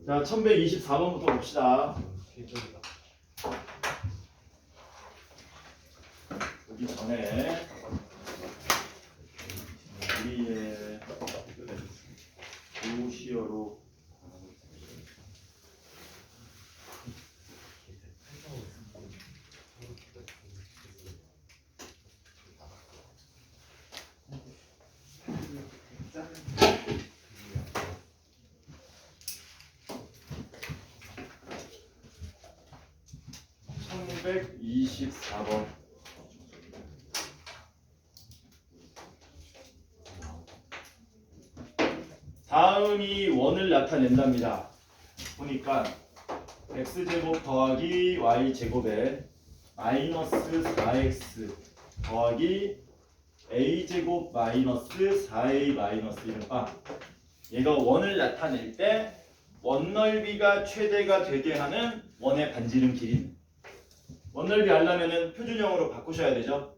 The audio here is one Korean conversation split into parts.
자, 1124번부터 봅시다. 보기 전에 우리의 도시어로 백 24번. 다음이 원을 나타낸답니다. 보니까 x제곱 더하기 y제곱에 마이너스 4x 더하기 a제곱 마이너스 4a 마이너스 1과 얘가 원을 나타낼 때 원넓이가 최대가 되게 하는 원의 반지름 길이. 원넓이 하려면은 표준형으로 바꾸셔야 되죠.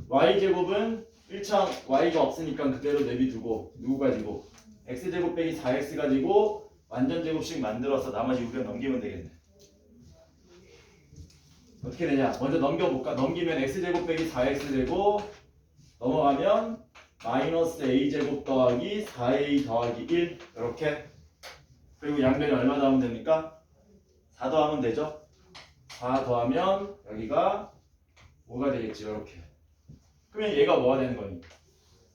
y제곱은 1창 y가 없으니까 그대로 내비두고 누구 가지고 x제곱 빼기 4x 가지고 완전제곱식 만들어서 나머지 우리가 넘기면 되겠네. 어떻게 되냐? 먼저 넘겨볼까? 넘기면 x제곱 빼기 4x 되고 넘어가면 마이너스 a제곱 더하기 4a 더하기 1 이렇게. 그리고 양변이 얼마 더하면 됩니까? 4 더하면 되죠? 4 더하면 여기가 뭐가 되겠지? 이렇게. 그러면 얘가 뭐가 되는 거니?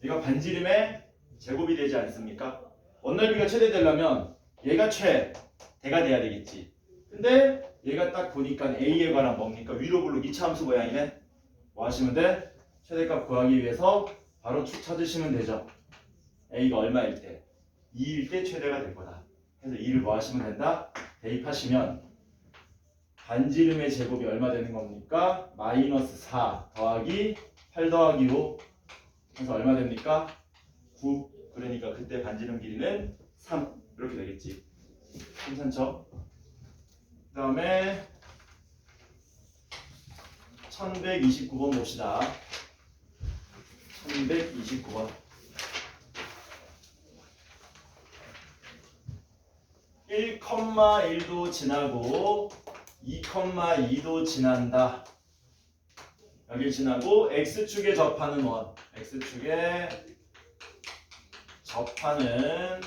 얘가 반지름의 제곱이 되지 않습니까? 원넓이가 최대되려면 얘가 최대가 돼야 되겠지. 근데 얘가 딱 보니까 a에 관한 뭡니까? 위로 블록 2차 함수 모양이네. 뭐 하시면 돼? 최대값 구하기 위해서 바로 축 찾으시면 되죠. a가 얼마일 때? 2일 때 최대가 될 거다. 그래서 2를 뭐 하시면 된다? 대입하시면 반지름의 제곱이 얼마 되는 겁니까? 마이너스 4 더하기 8 더하기 5 그래서 얼마 됩니까? 9. 그러니까 그때 반지름 길이는 3 이렇게 되겠지. 괜찮죠? 그 다음에 1129번 봅시다. 1129번 1,1도 지나고 2,2도 지난다. 여길 지나고 x축에 접하는 원, x축에 접하는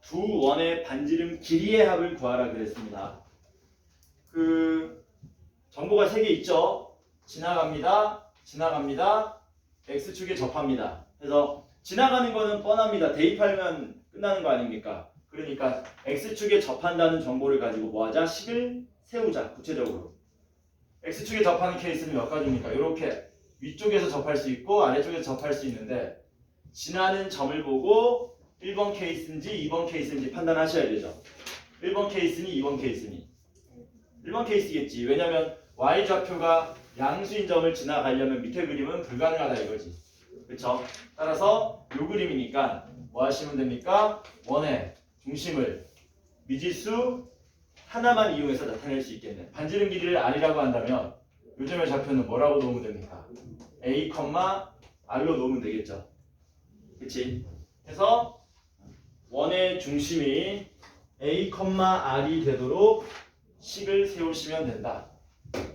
두 원의 반지름 길이의 합을 구하라 그랬습니다. 그 정보가 3개 있죠. 지나갑니다. 지나갑니다. x축에 접합니다. 그래서 지나가는 거는 뻔합니다. 대입하면 끝나는 거 아닙니까? 그러니까 x축에 접한다는 정보를 가지고 뭐하자? 식을 세우자. 구체적으로. x축에 접하는 케이스는 몇 가지입니까? 이렇게 위쪽에서 접할 수 있고 아래쪽에서 접할 수 있는데 지나는 점을 보고 1번 케이스인지 2번 케이스인지 판단하셔야 되죠. 1번 케이스니 2번 케이스니 1번 케이스겠지. 왜냐면 y좌표가 양수인 점을 지나가려면 밑에 그림은 불가능하다 이거지. 그쵸? 따라서 요 그림이니까 뭐 하시면 됩니까? 원의 중심을 미지수 하나만 이용해서 나타낼 수 있겠네. 반지름 길이를 r이라고 한다면 요즘의 좌표는 뭐라고 놓으면 됩니까? a, r로 놓으면 되겠죠. 그치? 그래서 원의 중심이 a, r이 되도록 식을 세우시면 된다.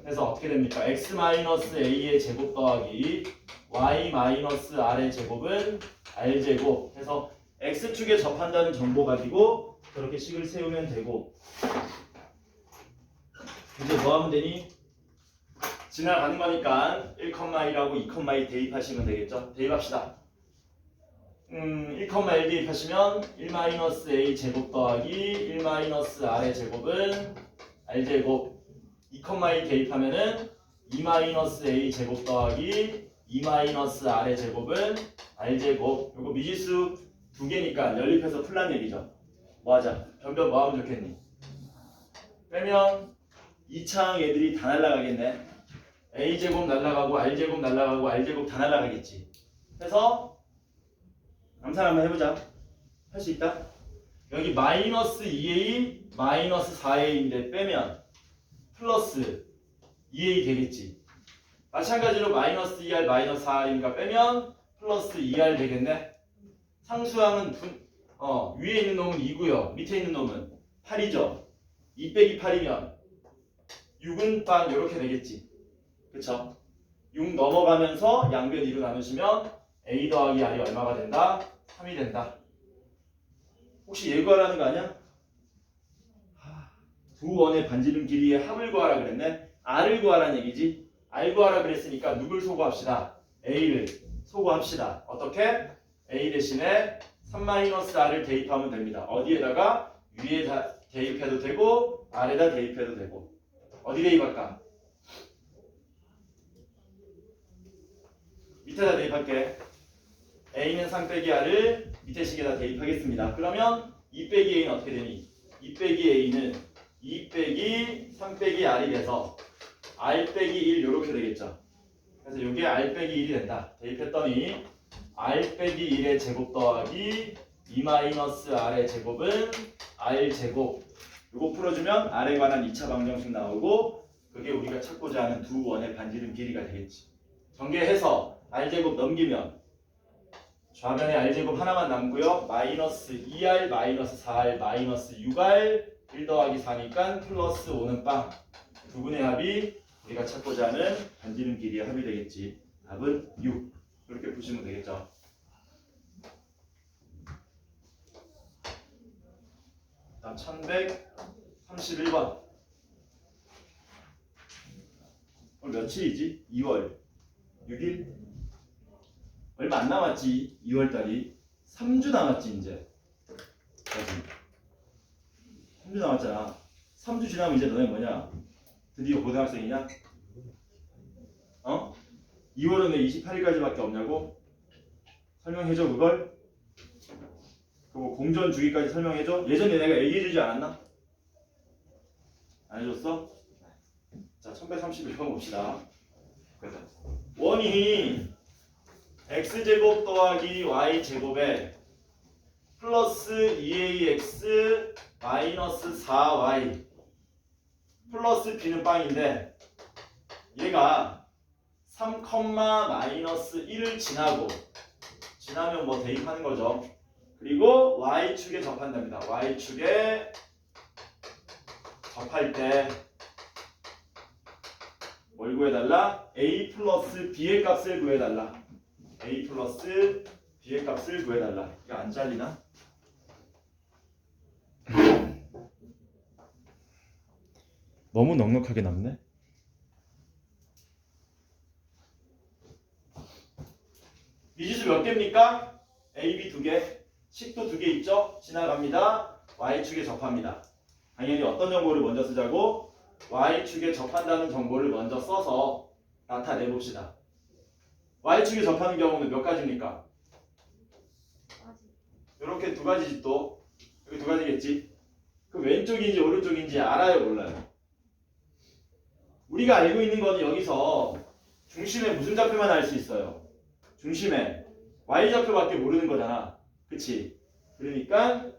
그래서 어떻게 됩니까? x-a의 제곱 더하기 y-r의 제곱은 r제곱 해서 x축에 접한다는 정보 가지고 그렇게 식을 세우면 되고 이제 뭐 하면 되니? 지나가는 거니까 1,1하고 2,2 대입하시면 되겠죠? 대입합시다. 1,1 대입하시면 1-a 제곱 더하기 1-r의 제곱은 r제곱 2,2 대입하면은 2-a 제곱 더하기 2-r의 제곱은 r제곱. 요거 미지수 2개니까 연립해서 풀란 얘기죠. 뭐하자? 변변 뭐 하면 좋겠니? 빼면 2창 애들이 다 날라가겠네. a제곱 날라가고 r제곱 날라가고 r제곱 다 날라가겠지. 그래서 암산 한번 해보자. 할 수 있다? 여기 마이너스 2a 마이너스 4a인데 빼면 플러스 2a 되겠지. 마찬가지로 마이너스 2r 마이너스 4r이니까 빼면 플러스 2r 되겠네. 상수항은 위에 있는 놈은 2고요. 밑에 있는 놈은 8이죠. 2 빼기 8이면 6은 빵 이렇게 되겠지. 그쵸? 6 넘어가면서 양변 2로 나누시면 A 더하기 R이 얼마가 된다? 3이 된다. 혹시 얘 구하라는 거 아니야? 두 원의 반지름 길이의 합을 구하라 그랬네. R을 구하라는 얘기지. R 구하라 그랬으니까 누굴 소구합시다. A를 소구합시다. 어떻게? A 대신에 3-R을 대입하면 됩니다. 어디에다가? 위에 대입해도 되고 아래다 대입해도 되고. 어디 대입할까? 밑에다 대입할게. A는 3 빼기 R을 밑에 식에다 대입하겠습니다. 그러면 2 빼기 A는 어떻게 되니? 2 빼기 A는 2 빼기 3 빼기 R이 돼서 R 빼기 1 이렇게 되겠죠. 그래서 이게 R 빼기 1이 된다. 대입했더니 R 빼기 1의 제곱 더하기 2-R의 제곱은 R 제곱. 이거 풀어주면 R에 관한 2차 방정식 나오고 그게 우리가 찾고자 하는 두 원의 반지름 길이가 되겠지. 전개해서 R 제곱 넘기면 좌변에 R 제곱 하나만 남고요. 마이너스 2R, 마이너스 4R, 마이너스 6R 1 더하기 4니까 플러스 5는 빵. 두 분의 합이 우리가 찾고자 하는 반지름 길이의 합이 되겠지. 답은 6. 그렇게 보시면 되겠죠. 다음 1131번. 오늘 며칠이지? 2월 6일? 얼마 안 남았지. 2월달이 3주 남았지 이제. 3주 남았잖아. 3주 지나면 이제 너네 뭐냐? 드디어 고등학생이냐? 2월은 왜 28일까지밖에 없냐고? 설명해줘 그걸? 그리고 공전 주기까지 설명해줘? 예전에 내가 얘기해주지 않았나? 안 해줬어? 자, 1131번 봅시다. 그래서 원이 x제곱 더하기 y제곱에 플러스 2ax 마이너스 4y 플러스 b는 빵인데 얘가 3, 마이너스 1을 지나면 뭐 대입하는 거죠. 그리고 y축에 접한답니다. y축에 접할 때 뭘 구해달라? a 플러스 b의 값을 구해달라. a 플러스 b의 값을 구해달라. 이거 안 잘리나? 너무 넉넉하게 남네. 미지수 몇 개입니까? A, B 2개, 식도 2개 있죠? 지나갑니다. Y축에 접합니다. 당연히 어떤 정보를 먼저 쓰자고? Y축에 접한다는 정보를 먼저 써서 나타내봅시다. Y축에 접하는 경우는 몇 가지입니까? 이렇게 두 가지지 또. 여기 두 가지겠지? 그 왼쪽인지 오른쪽인지 알아요 몰라요? 우리가 알고 있는 건 여기서 중심에 무슨 좌표만 알 수 있어요? 중심에 y좌표밖에 모르는 거잖아. 그치? 그러니까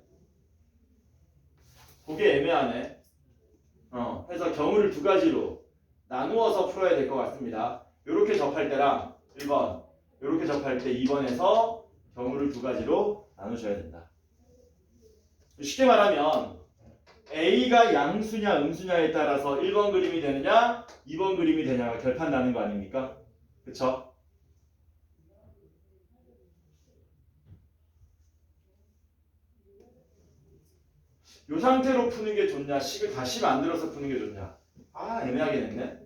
그게 애매하네. 해서 경우를 두 가지로 나누어서 풀어야 될 것 같습니다. 이렇게 접할 때랑 1번, 이렇게 접할 때 2번에서 경우를 두 가지로 나누셔야 된다. 쉽게 말하면 A가 양수냐 음수냐에 따라서 1번 그림이 되느냐 2번 그림이 되냐가 결판나는 거 아닙니까? 그쵸? 이 상태로 푸는 게 좋냐 식을 다시 만들어서 푸는 게 좋냐 애매하게 됐네.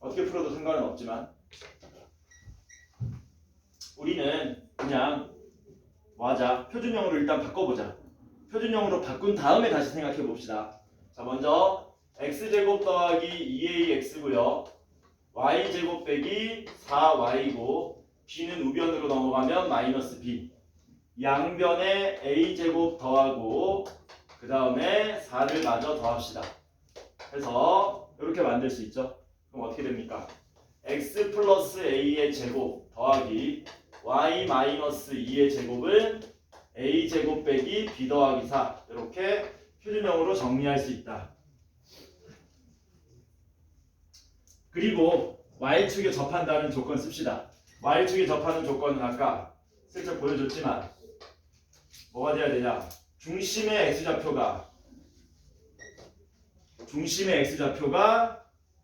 어떻게 풀어도 상관은 없지만 우리는 그냥 뭐하자 표준형으로 일단 바꿔보자. 표준형으로 바꾼 다음에 다시 생각해 봅시다. 자, 먼저 x제곱 더하기 2ax고요. y제곱 빼기 4y고 b는 우변으로 넘어가면 마이너스 b. 양변에 a제곱 더하고 그 다음에 4를 마저 더합시다. 해서 이렇게 만들 수 있죠. 그럼 어떻게 됩니까? x 플러스 a의 제곱 더하기 y 마이너스 2의 제곱은 a제곱 빼기 b 더하기 4 이렇게 표준형으로 정리할 수 있다. 그리고 y축에 접한다는 조건 씁시다. y축에 접하는 조건은 아까 슬쩍 보여줬지만 뭐가 돼야 되냐? 중심의 x좌표가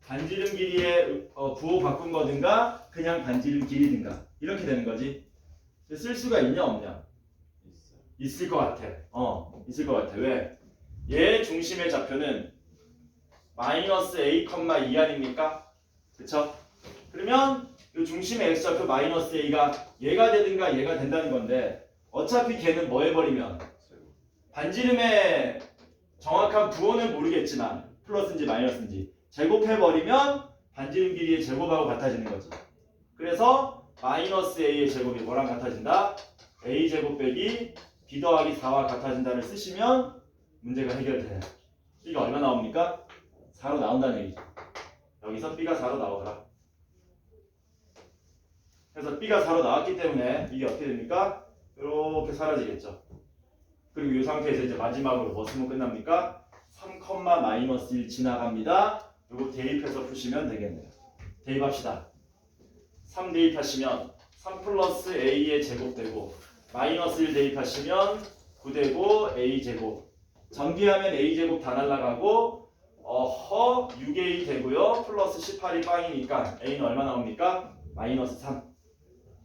반지름 길이의 부호 바꾼 거든가 그냥 반지름 길이든가 이렇게 되는 거지. 쓸 수가 있냐 없냐? 있을 것 같아. 있을 것 같아. 왜? 얘 중심의 좌표는 마이너스 a, 2 아닙니까? 그쵸? 그러면 이 중심의 x좌표 마이너스 a가 얘가 되든가 얘가 된다는 건데 어차피 걔는 뭐 해버리면 반지름의 정확한 부호는 모르겠지만 플러스인지 마이너스인지 제곱해버리면 반지름 길이의 제곱하고 같아지는 거지. 그래서 마이너스 a의 제곱이 뭐랑 같아진다? a 제곱 빼기 b 더하기 4와 같아진다를 쓰시면 문제가 해결돼요. b가 얼마 나옵니까? 4로 나온다는 얘기죠. 여기서 b가 4로 나오더라. 그래서 b가 4로 나왔기 때문에 이게 어떻게 됩니까? 이렇게 사라지겠죠. 그리고 이 상태에서 이제 마지막으로 뭐 쓰면 끝납니까? 3,-1 지나갑니다. 이거 대입해서 푸시면 되겠네요. 대입합시다. 3 대입하시면 3 플러스 a의 제곱 되고 마이너스 1 대입하시면 9 되고 a 제곱. 전개하면 a 제곱 다 날라가고 6a 되고요. 플러스 18이 빵이니까 a는 얼마 나옵니까? 마이너스 3.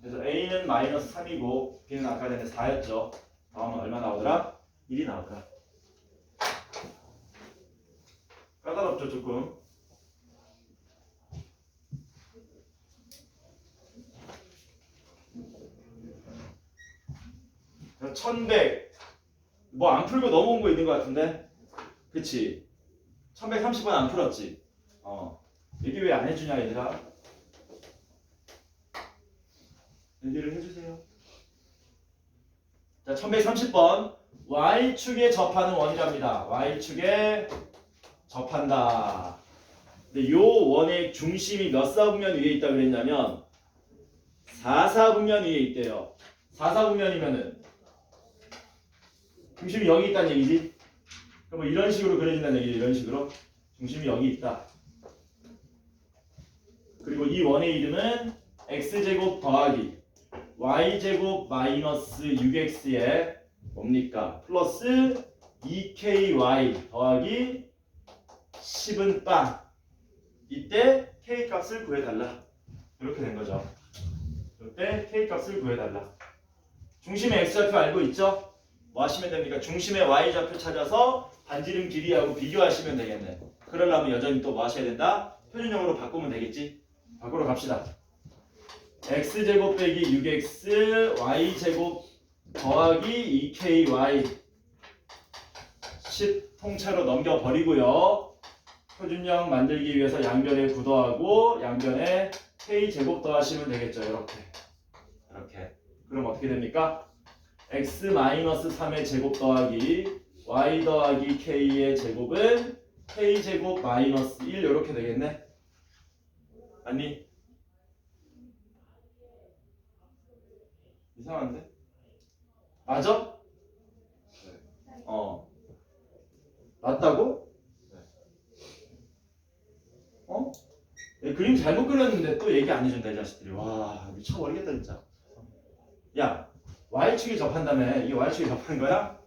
그래서 a는 마이너스 3이고 b는 아까 전에 4였죠. 다음은 얼마 나오더라? 1이 나오더라. 까다롭죠 조금. 그래서 1100 뭐 안 풀고 넘어온 거 있는 것 같은데? 그치? 1130번 안 풀었지? 얘기 왜 안 해주냐 얘들아? 얘기를 해주세요. 자, 1130번 Y축에 접하는 원이랍니다. Y축에 접한다. 근데 요 원의 중심이 몇 사분면 위에 있다고 그랬냐면 4사분면 위에 있대요. 4사분면이면은 중심이 여기 있다는 얘기지? 그럼 뭐 이런 식으로 그려진다는 얘기지. 이런 식으로 중심이 여기 있다. 그리고 이 원의 이름은 x제곱 더하기 y제곱 마이너스 6x에 뭡니까? 플러스 2ky 더하기 10은 빵. 이때 k 값을 구해달라. 이렇게 된 거죠. 이때 k 값을 구해달라. 중심의 x좌표 알고 있죠? 뭐 하시면 됩니까? 중심의 y좌표 찾아서 반지름 길이하고 비교하시면 되겠네. 그러려면 여전히 또 뭐 하셔야 된다? 표준형으로 바꾸면 되겠지? 바꾸러 갑시다. x제곱 빼기 6x y제곱 더하기 2ky 10 통째로 넘겨버리고요. 표준형 만들기 위해서 양변에 9 더하고 양변에 k제곱 더하시면 되겠죠. 이렇게. 그럼 어떻게 됩니까? x-3의 제곱 더하기 y 더하기 k의 제곱은 k제곱 마이너스 1 이렇게 되겠네. 아니? 이상한데? 맞아? 맞다고? 그림 잘못 그렸는데 또 얘기 안 해준다 이 자식들이. 와 미쳐버리겠다 진짜. 야 Y축에 접한다며. 이게 Y축에 접하는 거야?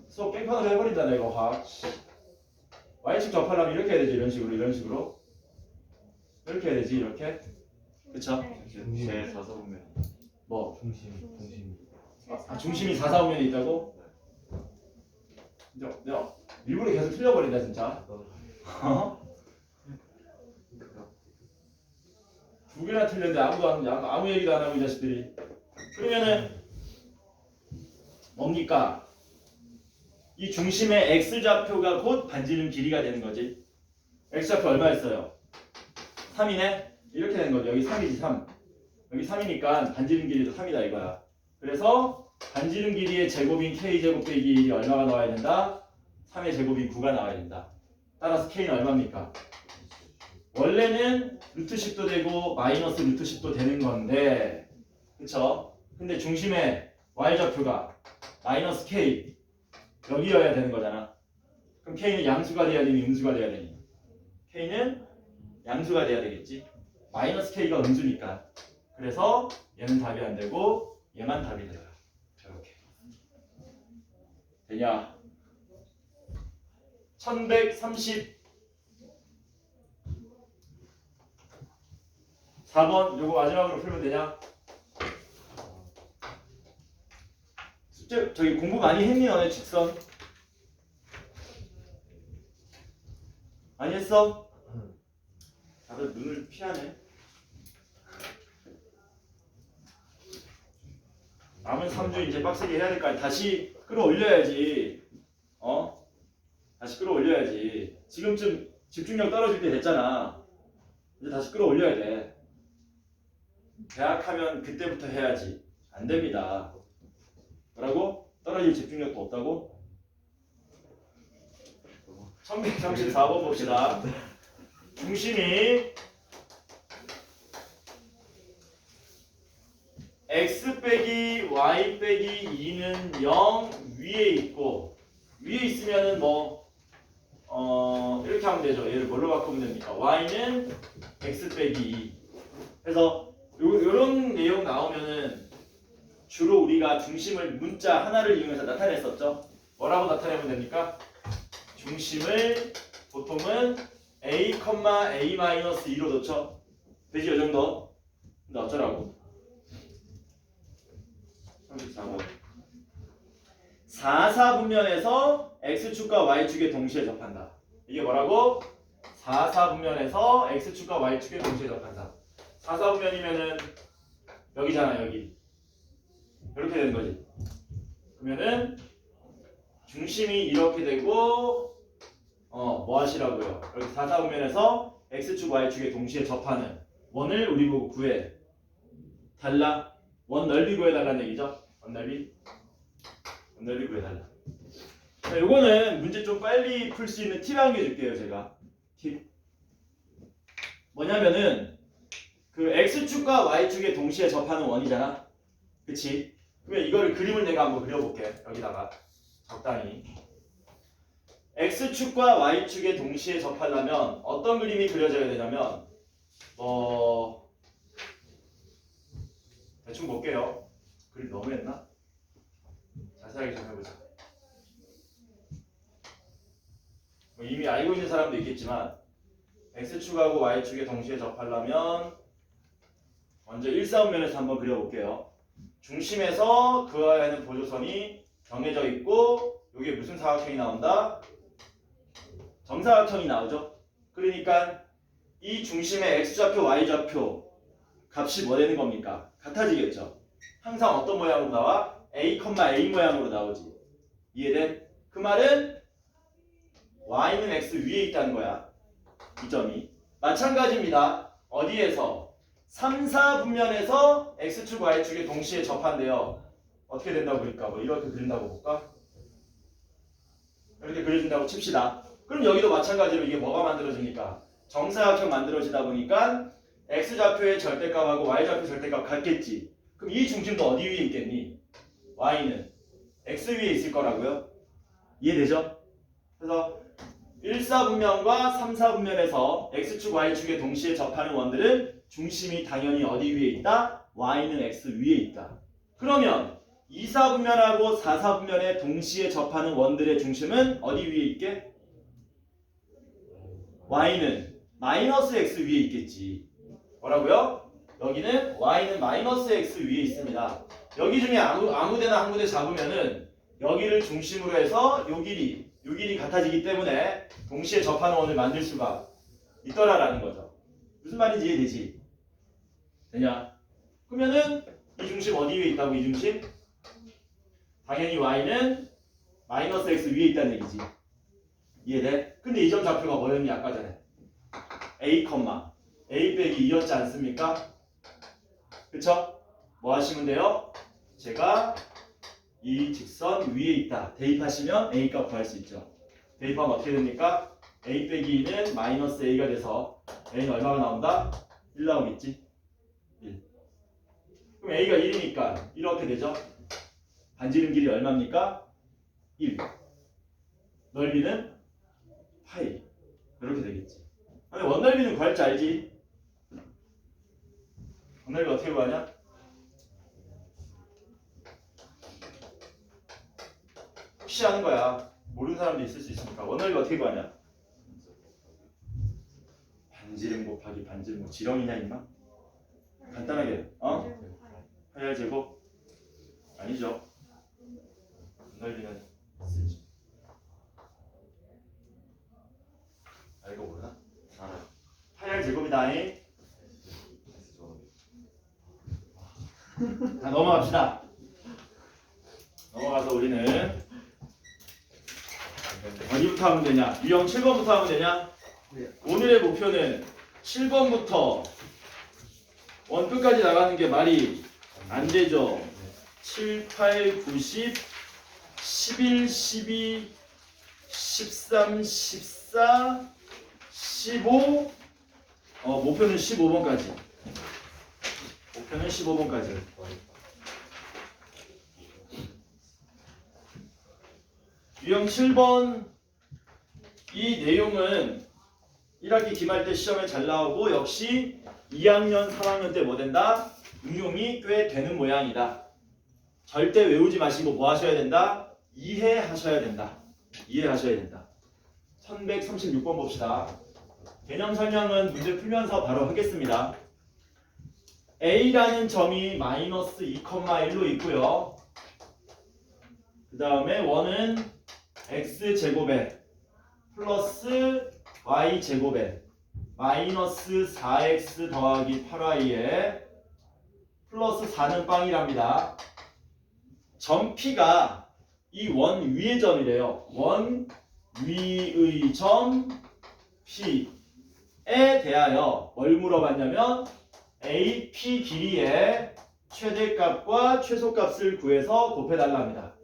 수업 깽판으로 해버린다 내가 확. Y축 접하려면 이렇게 해야 되지. 이런 식으로 이렇게 해야 되지. 이렇게. 그쵸? 제 4사분면 뭐? 중심 중심이 4, 4, 5면에 있다고? 내가 일부러 계속 틀려버린다 진짜. 두 개나 틀렸는데 아무 얘기도 안 하고 이 자식들이. 그러면은 뭡니까? 이 중심의 x좌표가 곧 반지름 길이가 되는 거지. x좌표 얼마였어요? 3이네? 이렇게 되는 거죠. 여기 3이지 3. 여기 3이니까 반지름 길이도 3이다 이거야. 그래서 반지름 길이의 제곱인 k제곱 빼기 1이 얼마가 나와야 된다? 3의 제곱인 9가 나와야 된다. 따라서 k는 얼마입니까? 원래는 루트 10도 되고 마이너스 루트 10도 되는 건데 그쵸? 근데 중심의 y좌표가 마이너스 k 여기여야 되는 거잖아. 그럼 k는 양수가 돼야 되니 음수가 돼야 되니? k는 양수가 돼야 되겠지. 마이너스 k가 음수니까. 그래서 얘는 답이 안 되고 얘만 답이 들어요. 이렇게 되냐? 1130 4번 요거 마지막으로 풀면 되냐? 숙제 저기 공부 많이 했니 너네 직선? 많이 했어? 다들 눈을 피하네. 남은 3주 이제 빡세게 해야 될 거 아니야. 다시 끌어올려야지. 다시 끌어올려야지. 지금쯤 집중력 떨어질 때 됐잖아. 이제 다시 끌어올려야 돼. 대학하면 그때부터 해야지. 안 됩니다. 뭐라고? 떨어질 집중력도 없다고? 1134번 봅시다. 중심이 x 빼기 y 빼기 2는 0 위에 있고 위에 있으면은 뭐 이렇게 하면 되죠. 얘를 뭘로 바꾸면 됩니까? y는 x 빼기 2. 그래서 요런 내용 나오면은 주로 우리가 중심을 문자 하나를 이용해서 나타냈었죠. 뭐라고 나타내면 됩니까? 중심을 보통은 a, a-2로 놓죠. 되지 이 정도? 근데 어쩌라고? 34번 4사분면에서 x축과 y축에 동시에 접한다. 이게 뭐라고? 4사분면에서 x축과 y축에 동시에 접한다. 4사분면이면은 여기잖아 여기. 이렇게 되는 거지. 그러면은 중심이 이렇게 되고 뭐 하시라고요? 여기 4사분면에서 x축 y축에 동시에 접하는 원을 우리 보고 구해. 달라? 원 넓이 구해달라는 얘기죠. 원 넓이 구해달라. 자, 요거는 문제 좀 빨리 풀 수 있는 팁 한 개 줄게요. 제가 팁 뭐냐면은 그 x축과 y축에 동시에 접하는 원이잖아. 그치? 그러면 이거를 그림을 내가 한번 그려볼게. 여기다가 적당히 x축과 y축에 동시에 접하려면 어떤 그림이 그려져야 되냐면 대충 볼게요. 그림 너무 했나? 자세하게 좀 해보자. 이미 알고 있는 사람도 있겠지만 x축하고 y축에 동시에 접하려면 먼저 1사분면에서 한번 그려볼게요. 중심에서 그어야 하는 보조선이 정해져 있고 이게 무슨 사각형이 나온다? 정사각형이 나오죠. 그러니까 이 중심의 x좌표, y좌표 값이 뭐 되는 겁니까? 같아지겠죠. 항상 어떤 모양으로 나와? a, a 모양으로 나오지. 이해된? 그 말은 y는 x 위에 있다는 거야. 이 점이. 마찬가지입니다. 어디에서? 3, 4분면에서 x축, y축에 동시에 접한대요. 어떻게 된다고 그릴까? 뭐 이렇게 그린다고 볼까? 이렇게 그려준다고 칩시다. 그럼 여기도 마찬가지로 이게 뭐가 만들어집니까? 정사각형 만들어지다 보니까 x좌표의 절대값하고 y좌표 절대값 같겠지. 그럼 이 중심도 어디 위에 있겠니? y는 x 위에 있을 거라고요. 이해되죠? 그래서 1사분면과 3사분면에서 x축, y축에 동시에 접하는 원들은 중심이 당연히 어디 위에 있다? y는 x 위에 있다. 그러면 2사분면하고 4사분면에 동시에 접하는 원들의 중심은 어디 위에 있게? y는 마이너스 x 위에 있겠지. 뭐라고요? 여기는 y는 마이너스 x 위에 있습니다. 여기 중에 아무데나 한 군데 잡으면은 여기를 중심으로 해서 요 길이 같아지기 때문에 동시에 접하는 원을 만들 수가 있더라라는 거죠. 무슨 말인지 이해되지? 되냐? 그러면은 이 중심 어디 위에 있다고? 이 중심? 당연히 y는 마이너스 x 위에 있다는 얘기지. 이해돼? 근데 이 점 좌표가 뭐였니? 아까 전에 a, 빼기 2였지 않습니까? 그쵸? 뭐 하시면 돼요? 제가 이 직선 위에 있다 대입하시면 a 값 구할 수 있죠. 대입하면 어떻게 됩니까? a 빼기 2는 마이너스 a가 돼서 a는 얼마가 나온다? 1 나오겠지? 1. 그럼 a가 1이니까 이렇게 되죠? 반지름 길이 얼마입니까? 1. 넓이는 파이. 이렇게 되겠지. 근데 원넓이는 구할 줄 알지? 원넓이 어떻게 구하냐? 푸시하는 거야. 모르는 사람도 있을 수 있으니까. 원을 어떻게 구하냐? 반지름 곱하기 반지름 뭐 지렁이냐 임마? 간단하게 파이알 제곱? 아니죠. 넓이는 쓰지. 이거 모르나? 알아요. 파이알 제곱이다잉. S 제곱. 자, 넘어갑시다. 넘어가서 우리는 어디부터 하면 되냐? 유형 7번부터 하면 되냐? 오늘의 목표는 7번부터 원 끝까지 나가는 게 말이 안 되죠. 7, 8, 9, 10, 11, 12, 13, 14, 15. 목표는 15번까지. 목표는 15번까지. 유형 7번 이 내용은 1학기 기말 때 시험에 잘 나오고 역시 2학년, 3학년 때 뭐 된다? 응용이 꽤 되는 모양이다. 절대 외우지 마시고 뭐 하셔야 된다? 이해하셔야 된다. 이해하셔야 된다. 1136번 봅시다. 개념 설명은 문제 풀면서 바로 하겠습니다. A라는 점이 마이너스 2,1로 있고요. 그 다음에 원은 x제곱에 플러스 y제곱에 마이너스 4x 더하기 8y에 플러스 4는 빵이랍니다. 점 P가 이 원 위의 점이래요. 원 위의 점 P에 대하여 뭘 물어봤냐면 AP 길이의 최대값과 최소값을 구해서 곱해달라 합니다.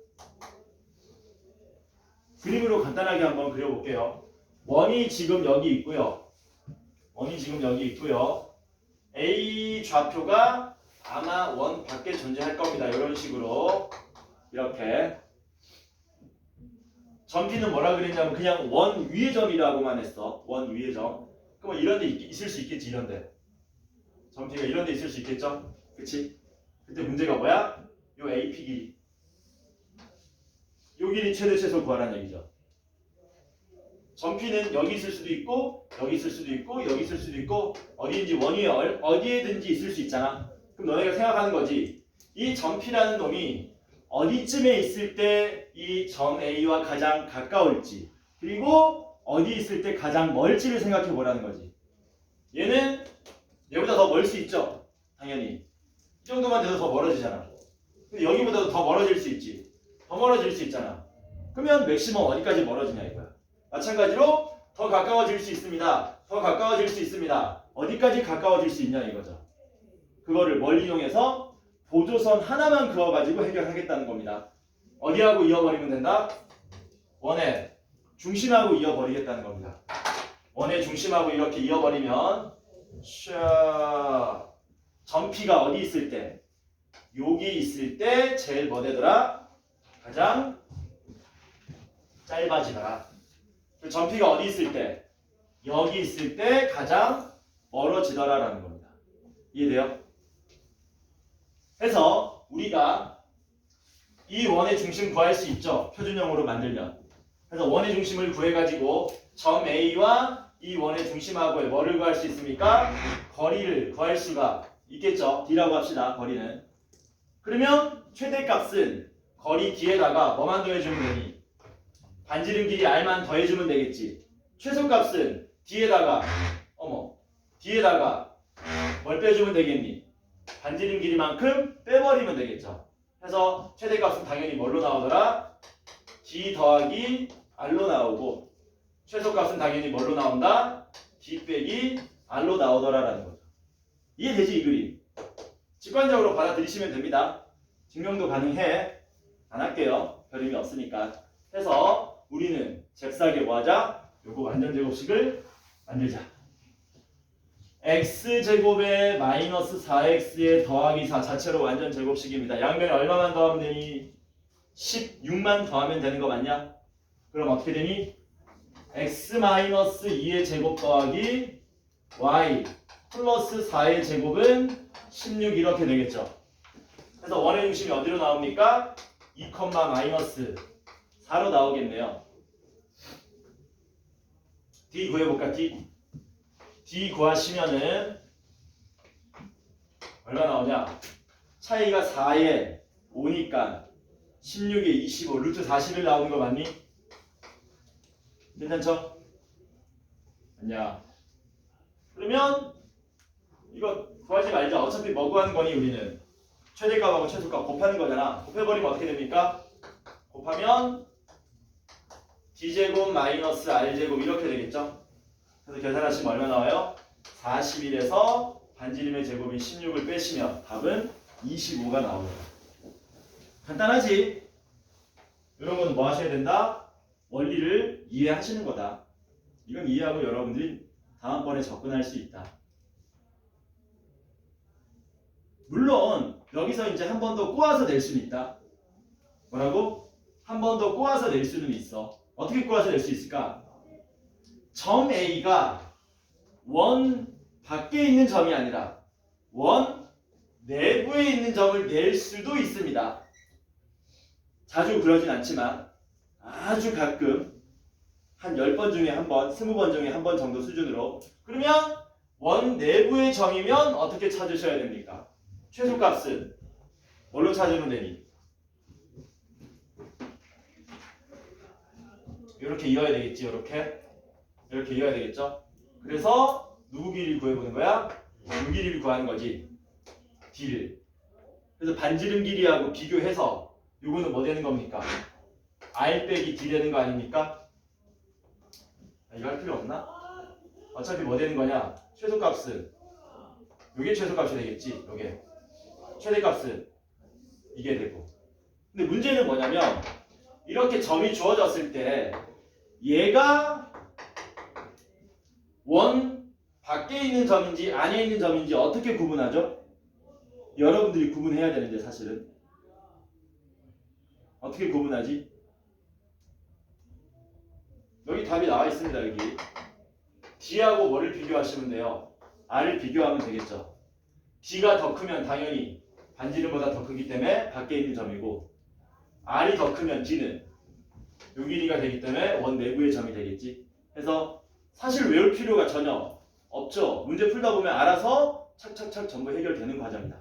그림으로 간단하게 한번 그려볼게요. 원이 지금 여기 있고요. 원이 지금 여기 있고요. A 좌표가 아마 원 밖에 존재할 겁니다. 이런 식으로 이렇게 점 P는 뭐라 그랬냐면 그냥 원 위의 점이라고만 했어. 원 위의 점. 그럼 이런 데 있을 수 있겠지. 이런 데. 점 P가 이런 데 있을 수 있겠죠? 그치? 그때 문제가 뭐야? 요 AP 길이. 요 길이 최대 최소 구하라는 얘기죠. 점 P는 여기 있을 수도 있고 여기 있을 수도 있고 여기 있을 수도 있고 어디든지 원위에 어디에든지 있을 수 있잖아. 그럼 너네가 생각하는 거지. 이 점 P라는 놈이 어디쯤에 있을 때 이 점 A와 가장 가까울지 그리고 어디 있을 때 가장 멀지를 생각해 보라는 거지. 얘는 얘보다 더 멀 수 있죠. 당연히. 이 정도만 돼도 더 멀어지잖아. 근데 여기보다도 더 멀어질 수 있지. 더 멀어질 수 있잖아. 그러면 맥시멈 어디까지 멀어지냐 이거야. 마찬가지로 더 가까워질 수 있습니다. 더 가까워질 수 있습니다. 어디까지 가까워질 수 있냐 이거죠. 그거를 뭘 이용해서 보조선 하나만 그어가지고 해결하겠다는 겁니다. 어디하고 이어버리면 된다? 원의 중심하고 이어버리겠다는 겁니다. 원의 중심하고 이렇게 이어버리면 점 P가 어디 있을 때? 여기 있을 때 제일 뭐 되더라? 가장 짧아지더라. 점 P가 어디 있을 때? 여기 있을 때 가장 멀어지더라라는 겁니다. 이해돼요? 해서 우리가 이 원의 중심 구할 수 있죠. 표준형으로 만들면. 그래서 원의 중심을 구해가지고 점 A와 이 원의 중심하고 뭐를 구할 수 있습니까? 거리를 구할 수가 있겠죠. D라고 합시다. 거리는. 그러면 최대값은 거리 D에다가 뭐만 더해주면 되니? 반지름 길이 R만 더해주면 되겠지. 최소값은 D에다가 뭘 빼주면 되겠니? 반지름 길이만큼 빼버리면 되겠죠. 그래서 최대값은 당연히 뭘로 나오더라? D 더하기 R로 나오고 최소값은 당연히 뭘로 나온다? D 빼기 R로 나오더라라는 거죠. 이해되지 이 그림? 직관적으로 받아들이시면 됩니다. 증명도 가능해. 안 할게요. 별 의미 없으니까. 해서 우리는 잽싸게 뭐하자? 요거 완전제곱식을 만들자. x제곱에 마이너스 4x에 더하기 4 자체로 완전제곱식입니다. 양변에 얼마만 더하면 되니? 16만 더하면 되는 거 맞냐? 그럼 어떻게 되니? x 마이너스 2의 제곱 더하기 y 플러스 4의 제곱은 16 이렇게 되겠죠. 그래서 원의 중심이 어디로 나옵니까? 2, 마이너스 바로 나오겠네요. D 구해볼까? D 구하시면은 얼마 나오냐? 차이가 4에 5니까 16에 25 루트 40일 나오는 거 맞니? 괜찮죠? 아니야. 그러면 이거 구하지 말자. 어차피 뭐 구하는 거니 우리는? 최대값하고 최소값 곱하는 거잖아. 곱해버리면 어떻게 됩니까? 곱하면 D제곱 마이너스 R제곱 이렇게 되겠죠? 그래서 계산하시면 얼마 나와요? 41에서 반지름의 제곱인 16을 빼시면 답은 25가 나옵니다. 간단하지? 이런 거는 뭐 하셔야 된다? 원리를 이해하시는 거다. 이건 이해하고 여러분들이 다음번에 접근할 수 있다. 물론 여기서 이제 한 번 더 꼬아서 낼 수는 있다. 뭐라고? 한 번 더 꼬아서 낼 수는 있어. 어떻게 꼬아서 낼 수 있을까? 점 A가 원 밖에 있는 점이 아니라 원 내부에 있는 점을 낼 수도 있습니다. 자주 그러진 않지만 아주 가끔 한 10번 중에 한 번, 20번 중에 한 번 정도 수준으로. 그러면 원 내부의 점이면 어떻게 찾으셔야 됩니까? 최소값은 뭘로 찾으면 되니? 이렇게 이어야 되겠지. 이렇게 이어야 되겠죠. 그래서 누구 길이를 구해보는 거야? 이 길이를 구하는 거지. D를. 그래서 반지름 길이하고 비교해서 이거는 뭐 되는 겁니까? R 빼기 D 되는 거 아닙니까? 이거 할 필요 없나? 어차피 뭐 되는 거냐? 최소값은 이게 최소값이 되겠지. 이게 최대값은 이게 되고. 근데 문제는 뭐냐면 이렇게 점이 주어졌을 때 얘가 원 밖에 있는 점인지 안에 있는 점인지 어떻게 구분하죠? 여러분들이 구분해야 되는데 사실은 어떻게 구분하지? 여기 답이 나와 있습니다. 여기 D하고 뭐를 비교하시면 돼요? R을 비교하면 되겠죠. D가 더 크면 당연히 반지름보다 더 크기 때문에 밖에 있는 점이고 R이 더 크면 D는 요 길이가 되기 때문에 원 내부의 점이 되겠지. 그래서 사실 외울 필요가 전혀 없죠. 문제 풀다 보면 알아서 착착착 전부 해결되는 과정이다.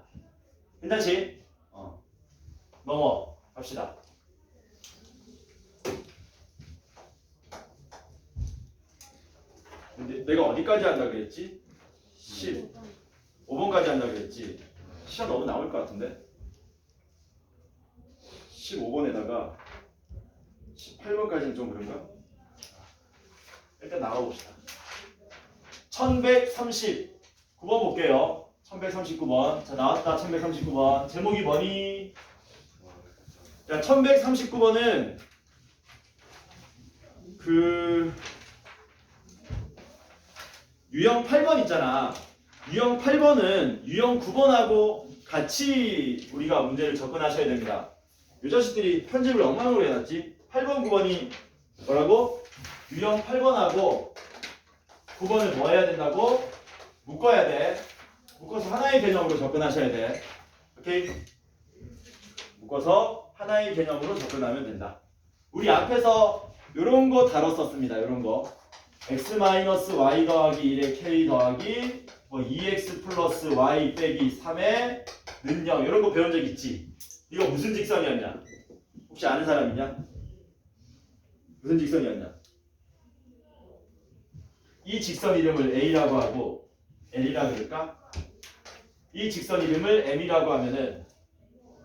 괜찮지? 넘어갑시다. 근데 내가 어디까지 한다 그랬지? 15번까지 한다 그랬지? 시간 너무 남을 것 같은데? 15번에다가 18번까지는 좀 그런가? 일단 나가봅시다. 1139번 볼게요. 1139번. 자, 나왔다. 1139번. 제목이 뭐니? 자, 1139번은 유형 8번 있잖아. 유형 8번은 유형 9번하고 같이 우리가 문제를 접근하셔야 됩니다. 이 자식들이 편집을 엉망으로 해놨지. 8번, 9번이 뭐라고? 유형 8번하고 9번을 뭐 해야 된다고? 묶어야 돼. 묶어서 하나의 개념으로 접근하셔야 돼. 오케이? 묶어서 하나의 개념으로 접근하면 된다. 우리 앞에서 요런 거 다뤘었습니다. 요런 거. x-y 더하기 1에 k 더하기 뭐 2x 플러스 y 빼기 3의 는영 이런 거 배운 적 있지? 이거 무슨 직선이었냐? 혹시 아는 사람 있냐? 무슨 직선이었냐? 이 직선 이름을 A라고 하고 L이라고 그럴까? 이 직선 이름을 M이라고 하면은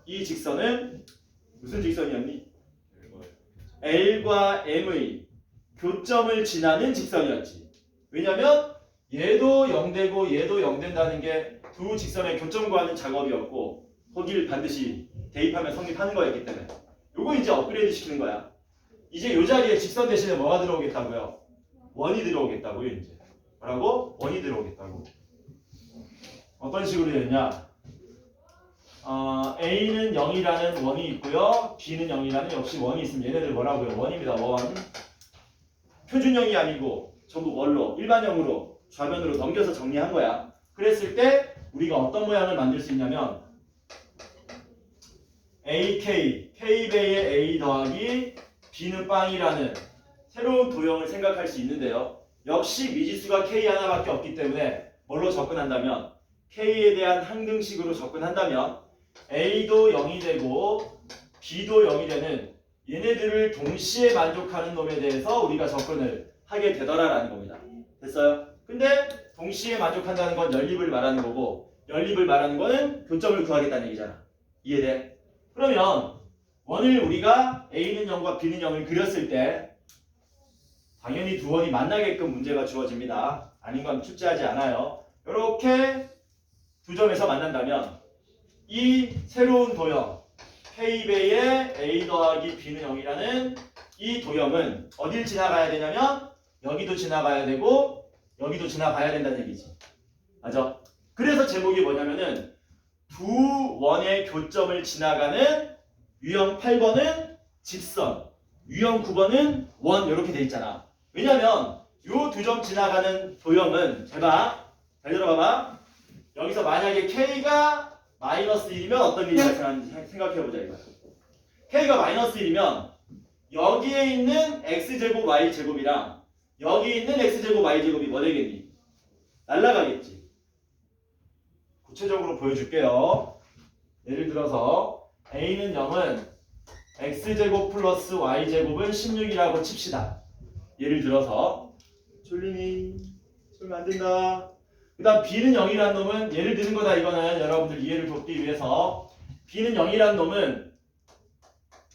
이 직선은 무슨 직선이었니? L과 M의 교점을 지나는 직선이었지. 왜냐면 얘도 0되고 얘도 0된다는 게 두 직선의 교점 구하는 작업이었고 거기를 반드시 대입하면 성립하는 거였기 때문에 요거 이제 업그레이드 시키는 거야. 이제 요 자리에 직선 대신에 뭐가 들어오겠다고요? 원이 들어오겠다고요. 이제 뭐라고? 원이 들어오겠다고. 어떤 식으로 되느냐? A는 0이라는 원이 있고요. B는 0이라는 역시 원이 있으면 얘네들 뭐라고요? 원입니다. 원. 표준형이 아니고 전부 원로, 일반형으로 좌변으로 넘겨서 정리한 거야. 그랬을 때 우리가 어떤 모양을 만들 수 있냐면 AK, K배의 A 더하기 B는 빵이라는 새로운 도형을 생각할 수 있는데요. 역시 미지수가 K 하나밖에 없기 때문에 뭘로 접근한다면 K에 대한 항등식으로 접근한다면 A도 0이 되고 B도 0이 되는 얘네들을 동시에 만족하는 놈에 대해서 우리가 접근을 하게 되더라라는 겁니다. 됐어요? 근데 동시에 만족한다는 건 연립을 말하는 거고 연립을 말하는 거는 교점을 구하겠다는 얘기잖아. 이해돼? 그러면 원을 우리가 A는 0과 B는 0을 그렸을 때 당연히 두 원이 만나게끔 문제가 주어집니다. 아닌 건 출제하지 않아요. 이렇게 두 점에서 만난다면 이 새로운 도형 K배의 A 더하기 B는 0이라는 이 도형은 어딜 지나가야 되냐면 여기도 지나가야 되고 여기도 지나가야 된다는 얘기지. 맞아? 그래서 제목이 뭐냐면은 두 원의 교점을 지나가는 유형 8번은 직선, 유형 9번은 원 이렇게 돼 있잖아. 왜냐면 요 두 점 지나가는 도형은 잘 들어봐봐. 여기서 만약에 K가 마이너스 1이면 어떤 일이 발생하는지 생각해보자 이거야. K가 마이너스 1이면 여기에 있는 X제곱 Y제곱이랑 여기 있는 X제곱 Y제곱이 뭐 되겠니? 날라가겠지. 구체적으로 보여줄게요. 예를 들어서 A는 0은 X제곱 플러스 Y제곱은 16이라고 칩시다. 예를 들어서 졸리니 졸면 안 된다. 그 다음 B는 0이라는 놈은 예를 드는 거다. 이거는 여러분들 이해를 돕기 위해서 B는 0이라는 놈은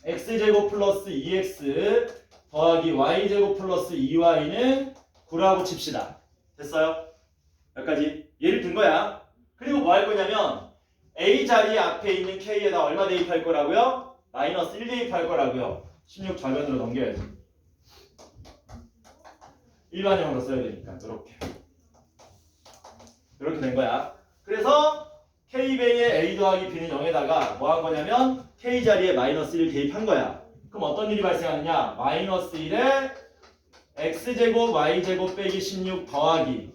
X제곱 플러스 2X 더하기 Y제곱 플러스 2Y는 9라고 칩시다. 됐어요? 여기까지 예를 든 거야. 그리고 뭐 할 거냐면 A 자리 앞에 있는 K에다 얼마 대입할 거라고요? 마이너스 1 대입할 거라고요. 16 좌변으로 넘겨야지. 일반형으로 써야 되니까 이렇게 된 거야. 그래서 K배의 A 더하기 B는 0에다가 뭐 한 거냐면 K 자리에 마이너스 1 대입한 거야. 그럼 어떤 일이 발생하느냐? 마이너스 1에 X제곱 Y제곱 빼기 16 더하기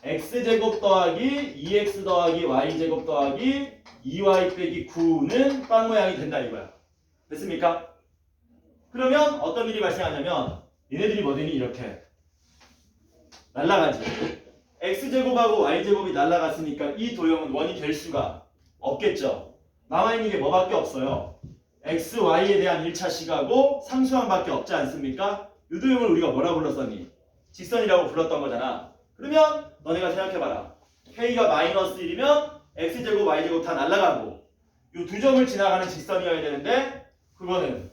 X제곱 더하기 2X 더하기 Y제곱 더하기 2Y 빼기 9는 빵 모양이 된다 이거야. 됐습니까? 그러면 어떤 일이 발생하냐면 얘네들이 뭐더니 이렇게 날라가지. X제곱하고 Y제곱이 날라갔으니까 이 도형은 원이 될 수가 없겠죠. 남아있는 게 뭐밖에 없어요. X, Y에 대한 1차 시가고 상수함밖에 없지 않습니까? 이 도형을 우리가 뭐라 불렀었니? 직선이라고 불렀던 거잖아. 그러면 너네가 생각해봐라. K가 마이너스 1이면 X제곱, Y제곱 다 날라가고 이 두 점을 지나가는 직선이어야 되는데 그거는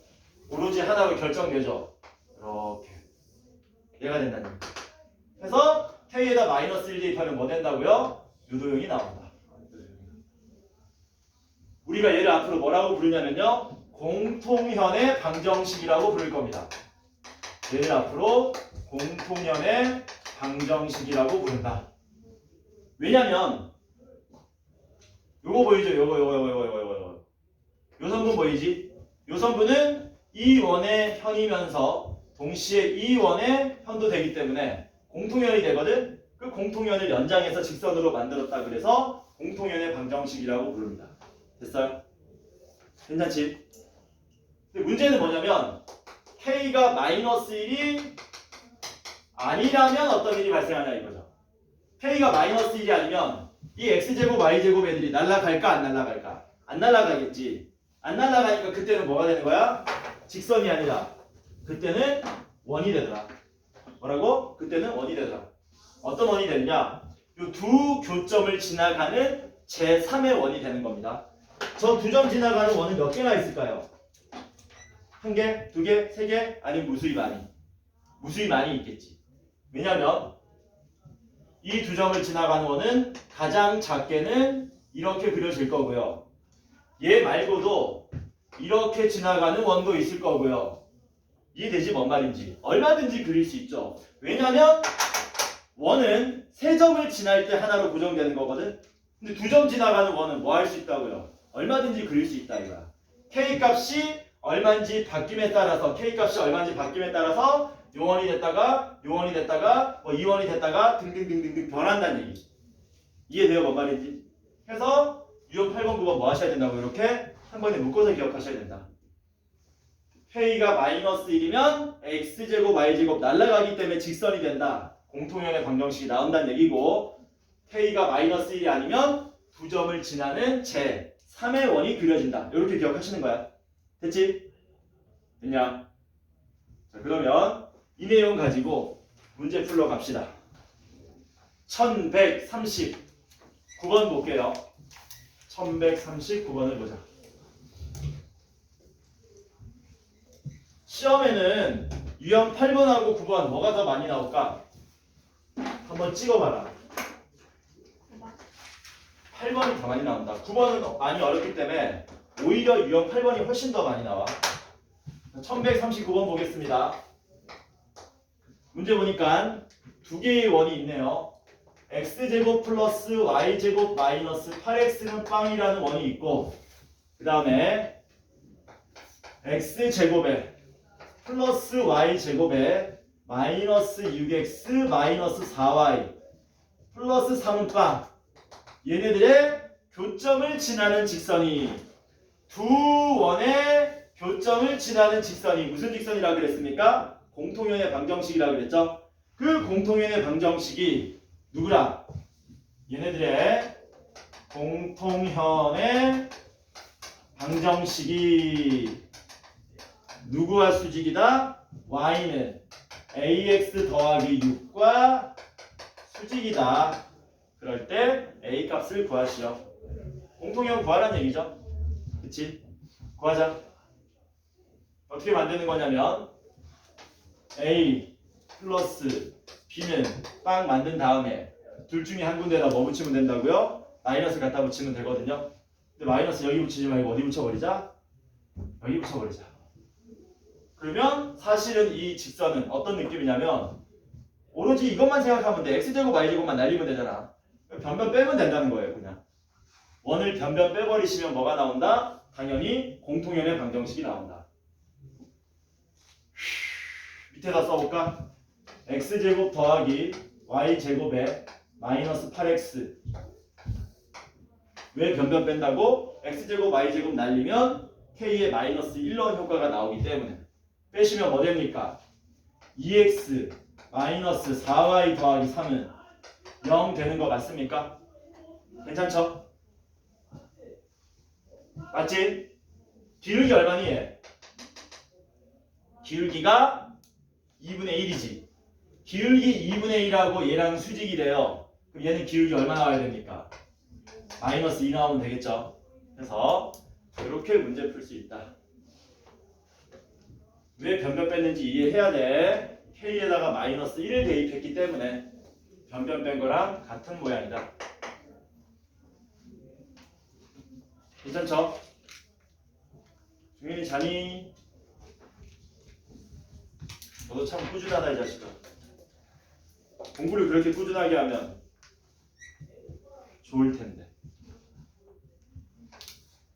오로지 하나로 결정되죠. 이렇게 얘가 된다는 거예요. 그래서 K에다 마이너스 1 대입하면 뭐 된다고요? 유도형이 나온다. 우리가 얘를 앞으로 뭐라고 부르냐면요. 공통현의 방정식이라고 부를 겁니다. 얘를 앞으로 공통현의 방정식이라고 부른다. 왜냐면 요거 보이죠? 요거. 요 선분 보이지? 요 선분은 이 원의 현이면서 동시에 이 원의 현도 되기 때문에 공통현이 되거든. 그 공통현을 연장해서 직선으로 만들었다 그래서 공통현의 방정식이라고 부릅니다. 됐어요? 괜찮지? 근데 문제는 뭐냐면 K가 마이너스 1이 아니라면 어떤 일이 발생하냐 이거죠. K가 마이너스 1이 아니면 이 X제곱 Y제곱 애들이 날아갈까 안 날아갈까? 안 날아가겠지. 안 날아가니까 그때는 뭐가 되는 거야? 직선이 아니라 그때는 원이 되더라. 뭐라고? 그때는 원이 되더라. 어떤 원이 되느냐? 이 두 교점을 지나가는 제3의 원이 되는 겁니다. 저 두 점 지나가는 원은 몇 개나 있을까요? 한 개? 두 개? 세 개? 아니면 무수히 많이? 무수히 많이 있겠지. 왜냐면 이 두 점을 지나가는 원은 가장 작게는 이렇게 그려질 거고요. 얘 말고도 이렇게 지나가는 원도 있을 거고요. 이해되지 뭔 말인지? 얼마든지 그릴 수 있죠. 왜냐면 원은 세 점을 지날 때 하나로 고정되는 거거든. 근데 두 점 지나가는 원은 뭐 할 수 있다고요? 얼마든지 그릴 수 있다 이거야. K 값이 얼마인지 바뀜에 따라서 K 값이 얼마인지 바뀜에 따라서 요원이 됐다가 요원이 됐다가 뭐 2원이 됐다가 등등등등등 변한다는 얘기. 이해돼요 뭔 말인지? 해서 유형 8번 9번 뭐 하셔야 된다고 이렇게 한 번에 묶어서 기억하셔야 된다. K가 마이너스 1이면 X제곱 Y제곱 날라가기 때문에 직선이 된다. 공통연의 방정식이 나온다는 얘기고 K가 마이너스 1이 아니면 두 점을 지나는 제 3의 원이 그려진다. 이렇게 기억하시는 거야. 됐지? 됐냐? 자, 그러면 이 내용 가지고 문제 풀러 갑시다. 1139번 볼게요. 1139번을 보자. 시험에는 유형 8번하고 9번 뭐가 더 많이 나올까? 한번 찍어봐라. 8번이 더 많이 나온다. 9번은 많이 어렵기 때문에 오히려 유형 8번이 훨씬 더 많이 나와. 1139번 보겠습니다. 문제 보니까 두 개의 원이 있네요. x제곱 플러스 y제곱 마이너스 8x는 빵이라는 원이 있고 그 다음에 x제곱에 플러스 y제곱에 마이너스 6x 마이너스 4y 플러스 3은 빵. 얘네들의 교점을 지나는 직선이 두 원의 교점을 지나는 직선이 무슨 직선이라고 그랬습니까? 공통연의 방정식이라고 그랬죠? 그 공통연의 방정식이 누구라? 얘네들의 공통현의 방정식이 누구와 수직이다? y는 ax 더하기 6과 수직이다. 그럴 때 a 값을 구하시오. 공통현 구하라는 얘기죠. 그치? 구하자. 어떻게 만드는 거냐면 a 플러스 b는 빵 만든 다음에 둘 중에 한 군데에다 뭐 붙이면 된다고요? 마이너스 갖다 붙이면 되거든요. 근데 마이너스 여기 붙이지 말고 어디 붙여버리자? 여기 붙여버리자. 그러면 사실은 이 직선은 어떤 느낌이냐면 오로지 이것만 생각하면 돼. x제곱 y제곱만 날리면 되잖아. 변변 빼면 된다는 거예요. 그냥 원을 변변 빼버리시면 뭐가 나온다? 당연히 공통연의 방정식이 나온다. 밑에다 써볼까? x제곱 더하기 y제곱에 마이너스 8x. 왜 변변 뺀다고? x제곱 y제곱 날리면 k의 마이너스 1로 효과가 나오기 때문에. 빼시면 뭐 됩니까? 2x 마이너스 4y 더하기 3은 0 되는 거 맞습니까? 괜찮죠? 맞지? 기울기 얼마니 얘? 기울기가 2분의 1이지. 기울기 2분의 1하고 얘랑 수직이래요. 그럼 얘는 기울기 얼마 나와야 됩니까? 마이너스 2 나오면 되겠죠? 그래서 이렇게 문제 풀 수 있다. 왜 변변 뺐는지 이해해야 돼. K에다가 마이너스 1을 대입했기 때문에 변변 뺀 거랑 같은 모양이다. 괜찮죠? 중현이 자니? 너도 참 꾸준하다 이 자식아. 공부를 그렇게 꾸준하게 하면 좋을 텐데.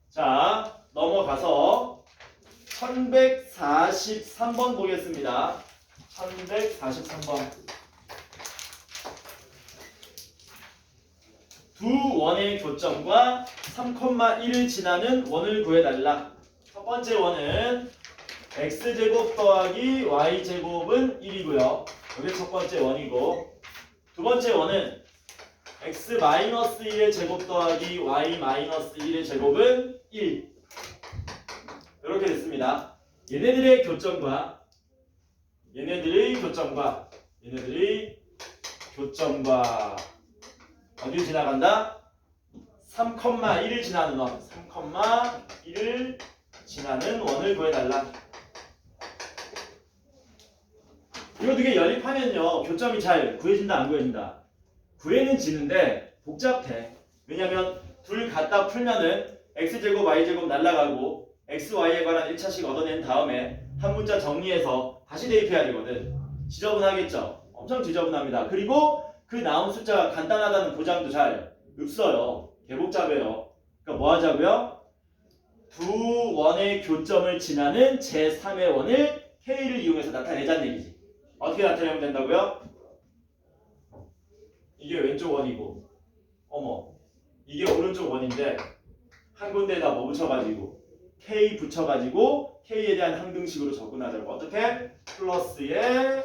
자, 넘어가서 1143번 보겠습니다. 1143번. 두 원의 교점과 3,1을 지나는 원을 구해달라. 첫 번째 원은 x제곱 더하기 y제곱은 1이고요. 이게 첫 번째 원이고, 두 번째 원은 x-1의 제곱 더하기 y-1의 제곱은 1. 이렇게 됐습니다. 얘네들의 교점과 어디를 지나간다? 3,1을 지나는 원. 3,1을 지나는 원을 구해달라. 이거 두 개 연립하면요. 교점이 잘 구해진다 안 구해진다? 구해는 지는데 복잡해. 왜냐면 둘 갖다 풀면은 x제곱 y제곱 날라가고 x, y에 관한 1차식 얻어낸 다음에 한 문자 정리해서 다시 대입해야 되거든. 지저분하겠죠? 엄청 지저분합니다. 그리고 그 나온 숫자가 간단하다는 보장도 잘 없어요. 개복잡해요. 그러니까 뭐 하자고요? 두 원의 교점을 지나는 제3의 원을 K를 이용해서 나타내자는 얘기지. 어떻게 나타내면 된다고요? 이게 왼쪽 원이고 이게 오른쪽 원인데 한 군데에다 뭐 붙여가지고 k 붙여가지고 k에 대한 항등식으로 접근하자고. 어떻게? 플러스에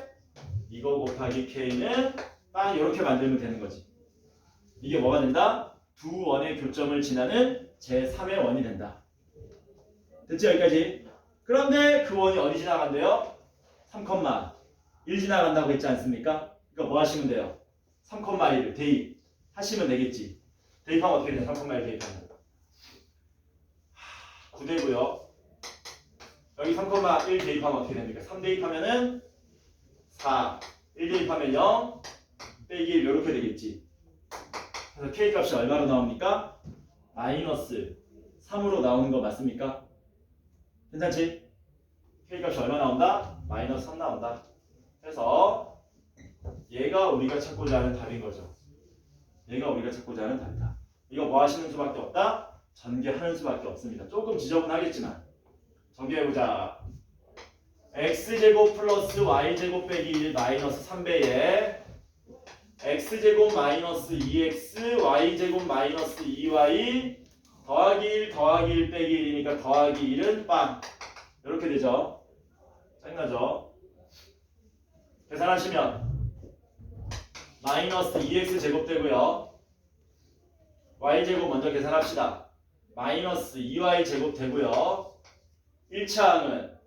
이거 곱하기 k는 빵 이렇게 만들면 되는 거지. 이게 뭐가 된다? 두 원의 교점을 지나는 제3의 원이 된다. 됐지 여기까지? 그런데 그 원이 어디 지나간대요? 3,1 지나간다고 했지 않습니까? 그러니까 뭐 하시면 돼요? 3,1을 대입 하시면 되겠지. 대입하면 어떻게 돼? 3,1 대입하면 9되고요. 여기 3,1 대입하면 어떻게 됩니까? 3 대입하면은 4, 1 대입하면 0, 빼기 1 이렇게 되겠지. 그래서 k 값이 얼마로 나옵니까? 마이너스 3으로 나오는 거 맞습니까? 괜찮지? k 값이 얼마 나온다? 마이너스 3 나온다. 그래서 얘가 우리가 찾고자 하는 답인 거죠. 얘가 우리가 찾고자 하는 답이다. 이거 뭐 하시는 수밖에 없다? 전개하는 수밖에 없습니다. 조금 지저분하겠지만 전개해보자. x제곱 플러스 y제곱 빼기 1 마이너스 3배에 x제곱 마이너스 2x y제곱 마이너스 2y 더하기 1 더하기 1 빼기 1이니까 더하기 1은 빵 이렇게 되죠. 짜증나죠? 계산하시면 마이너스 2x 제곱 되고요. y제곱 먼저 계산합시다. 마이너스 2y 제곱 되고요. 1차 항은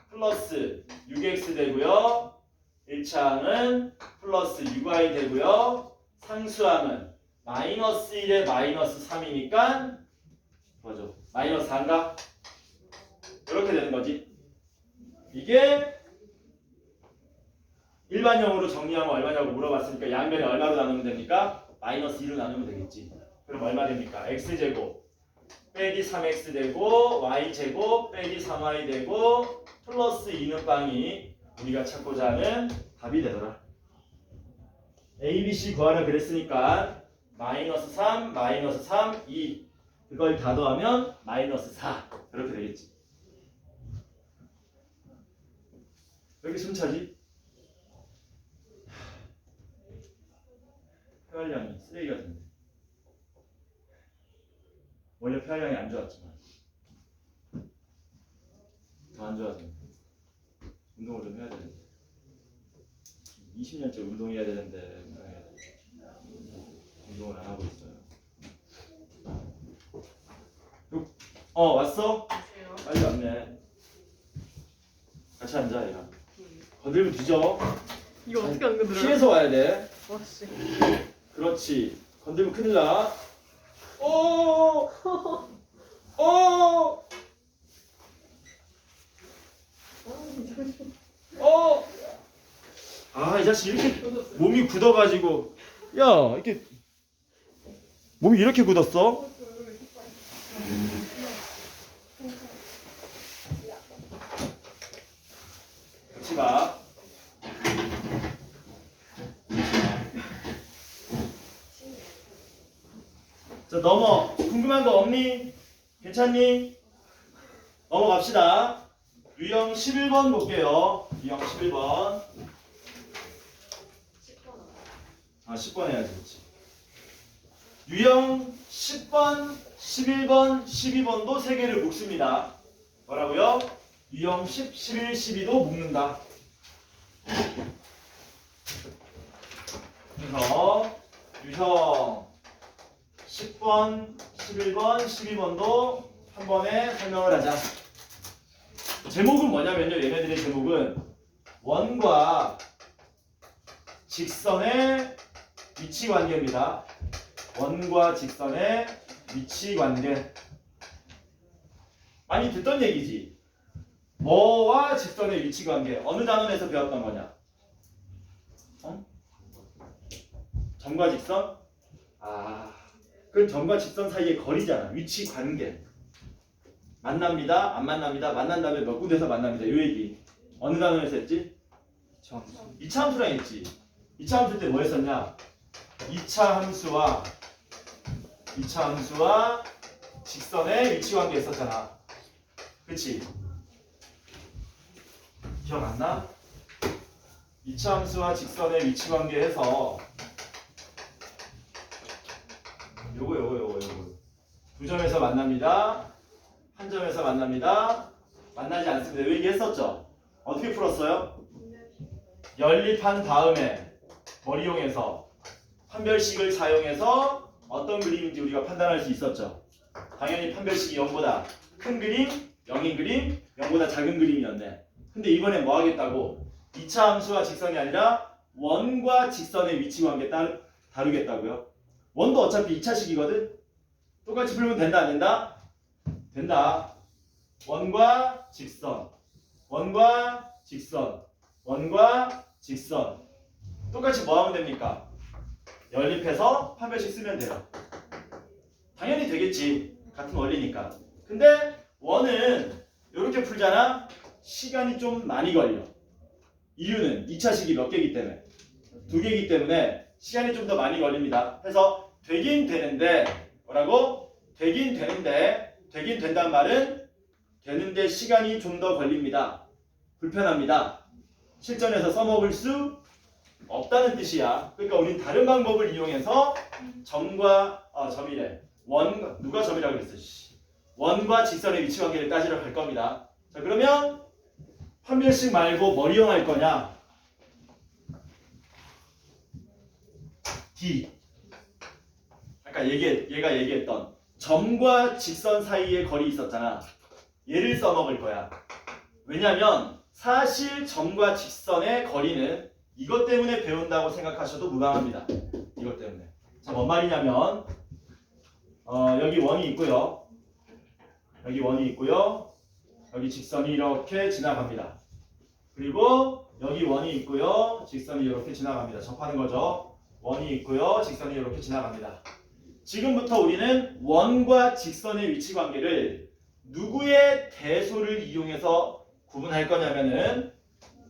플러스 6x 되고요. 1차 항은 플러스 6y 되고요. 상수항은 마이너스 1에 마이너스 3이니까 뭐죠? 마이너스 4인가? 이렇게 되는 거지. 이게 일반형으로 정리하면 얼마냐고 물어봤으니까 양변에 얼마로 나누면 됩니까? 마이너스 2로 나누면 되겠지. 그럼 얼마 됩니까? x제곱 빼기 3x 되고 y제곱 빼기 3y 되고 플러스 2는 빵이 우리가 찾고자 하는 답이 되더라. a, b, c 구하라 그랬으니까 마이너스 3, 마이너스 3, 2 그걸 다 더하면 마이너스 4 이렇게 되겠지. 왜 이렇게 숨차지? 폐활량이 쓰레기 같은데. 원래 폐활량이 안 좋았지만 더 안 좋아졌네. 운동을 좀 해야 되는데 20년째 운동해야 되는데 운동을 안 하고 있어요. 왔어? 빨리 왔네. 같이 앉아 얘가. 건들면 뒤져. 이거 어떻게 안 건드려요? 피해서 와야 돼. 와씨. 그렇지. 건들면 큰일 나. 오! 이 자식 이렇게 몸이 굳어가지고 야 이렇게 몸이 이렇게 굳었어? 같이 봐. 자 넘어. 궁금한 거 없니? 괜찮니? 넘어갑시다. 유형 11번 볼게요. 유형 11번. 10번 해야지. 그렇지. 유형 10번, 11번, 12번도 3개를 묶습니다. 뭐라고요? 유형 10, 11, 12도 묶는다. 그래서 유형 10번, 11번, 12번도 한 번에 설명을 하자. 제목은 뭐냐면요. 얘네들의 제목은 원과 직선의 위치관계입니다. 원과 직선의 위치관계. 많이 듣던 얘기지. 뭐와 직선의 위치관계. 어느 단원에서 배웠던 거냐? 점과 직선? 그건 점과 직선 사이의 거리잖아. 위치관계. 만납니다. 안 만납니다. 만난 다음에 몇 군데서 만납니다. 이 얘기. 어느 단원에서 했지? 2차 함수랑 했지. 2차 함수 때 뭐 했었냐? 2차 함수와 직선의 위치관계 했었잖아. 그치? 기억 안 나? 2차 함수와 직선의 위치관계 해서 요거 두 점에서 만납니다. 한 한 점에서 만납니다. 만나지 않습니다. 왜 얘기했었죠? 어떻게 풀었어요? 연립한 다음에 뭘 이용해서 판별식을 사용해서 어떤 그림인지 우리가 판단할 수 있었죠. 당연히 판별식이 0보다 큰 그림, 0인 그림, 0보다 작은 그림이었네. 근데 이번엔 뭐 하겠다고? 2차 함수와 직선이 아니라 원과 직선의 위치 관계 다루겠다고요. 원도 어차피 2차식이거든. 똑같이 풀면 된다 안 된다? 된다. 원과 직선, 원과 직선, 원과 직선. 똑같이 뭐 하면 됩니까? 연립해서 판별식 쓰면 돼요. 당연히 되겠지. 같은 원리니까. 근데 원은 이렇게 풀잖아. 시간이 좀 많이 걸려. 이유는 2차식이 몇 개이기 때문에 2개이기 때문에 시간이 좀 더 많이 걸립니다. 그래서 되긴 되는데 뭐라고? 되긴 된다는 말은 되는데 시간이 좀 더 걸립니다. 불편합니다. 실전에서 써먹을 수 없다는 뜻이야. 그러니까 우린 다른 방법을 이용해서 점과 점이래. 누가 점이라고 그랬어? 원과 직선의 위치 관계를 따지러 갈 겁니다. 자, 그러면 판별식 말고 뭘 이용할 거냐? D. 아까 얘가 얘기했던 점과 직선 사이에 거리 있었잖아. 얘를 써먹을 거야. 왜냐면 사실 점과 직선의 거리는 이것 때문에 배운다고 생각하셔도 무방합니다. 이것 때문에. 자, 뭔 말이냐면 여기 원이 있고요. 여기 원이 있고요. 여기 직선이 이렇게 지나갑니다. 그리고 여기 원이 있고요. 직선이 이렇게 지나갑니다. 접하는 거죠. 원이 있고요. 직선이 이렇게 지나갑니다. 지금부터 우리는 원과 직선의 위치 관계를 누구의 대소를 이용해서 구분할 거냐면은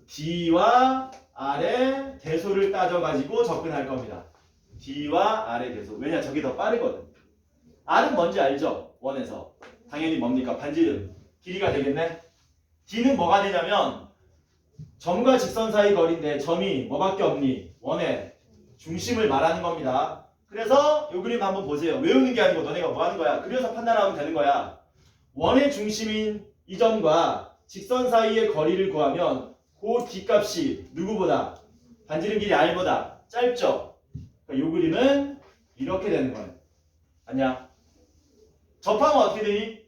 D와 R의 대소를 따져가지고 접근할 겁니다. D와 R의 대소. 왜냐? 저게 더 빠르거든. R은 뭔지 알죠? 원에서. 당연히 뭡니까? 반지름. 길이가 되겠네? D는 뭐가 되냐면 점과 직선 사이 거리인데 점이 뭐밖에 없니? 원의 중심을 말하는 겁니다. 그래서 이 그림 한번 보세요. 외우는 게 아니고 너네가 뭐 하는 거야? 그려서 판단하면 되는 거야. 원의 중심인 이 점과 직선 사이의 거리를 구하면 그 D값이 누구보다? 반지름 길이 R보다 짧죠? 그러니까 이 그림은 이렇게 되는 거예요. 아니야? 접하면 어떻게 되니?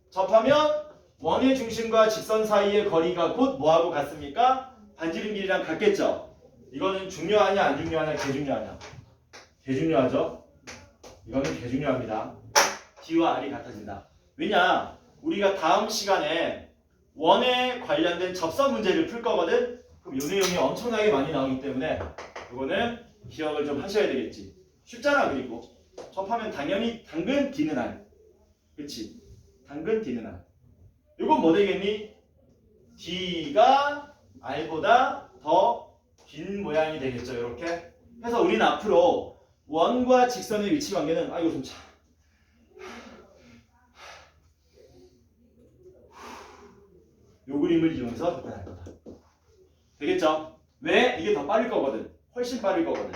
접하면 원의 중심과 직선 사이의 거리가 곧 뭐하고 같습니까? 반지름 길이랑 같겠죠? 이거는 중요하냐 안 중요하냐 개중요하냐? 개중요하죠? 이거는 개중요합니다. D와 R이 같아진다. 왜냐? 우리가 다음 시간에 원에 관련된 접선 문제를 풀 거거든? 그럼 이 내용이 엄청나게 많이 나오기 때문에 이거는 기억을 좀 하셔야 되겠지. 쉽잖아. 그리고 접하면 당연히 당근 D는 R. 그치? 당근 D는 R. 이건 뭐 되겠니? D가 R보다 더 긴 모양이 되겠죠. 이렇게. 그래서 우리는 앞으로 원과 직선의 위치 관계는 이거 좀 차. 요 그림을 이용해서 접근할 거다. 되겠죠? 왜? 이게 더 빠를 거거든. 훨씬 빠를 거거든.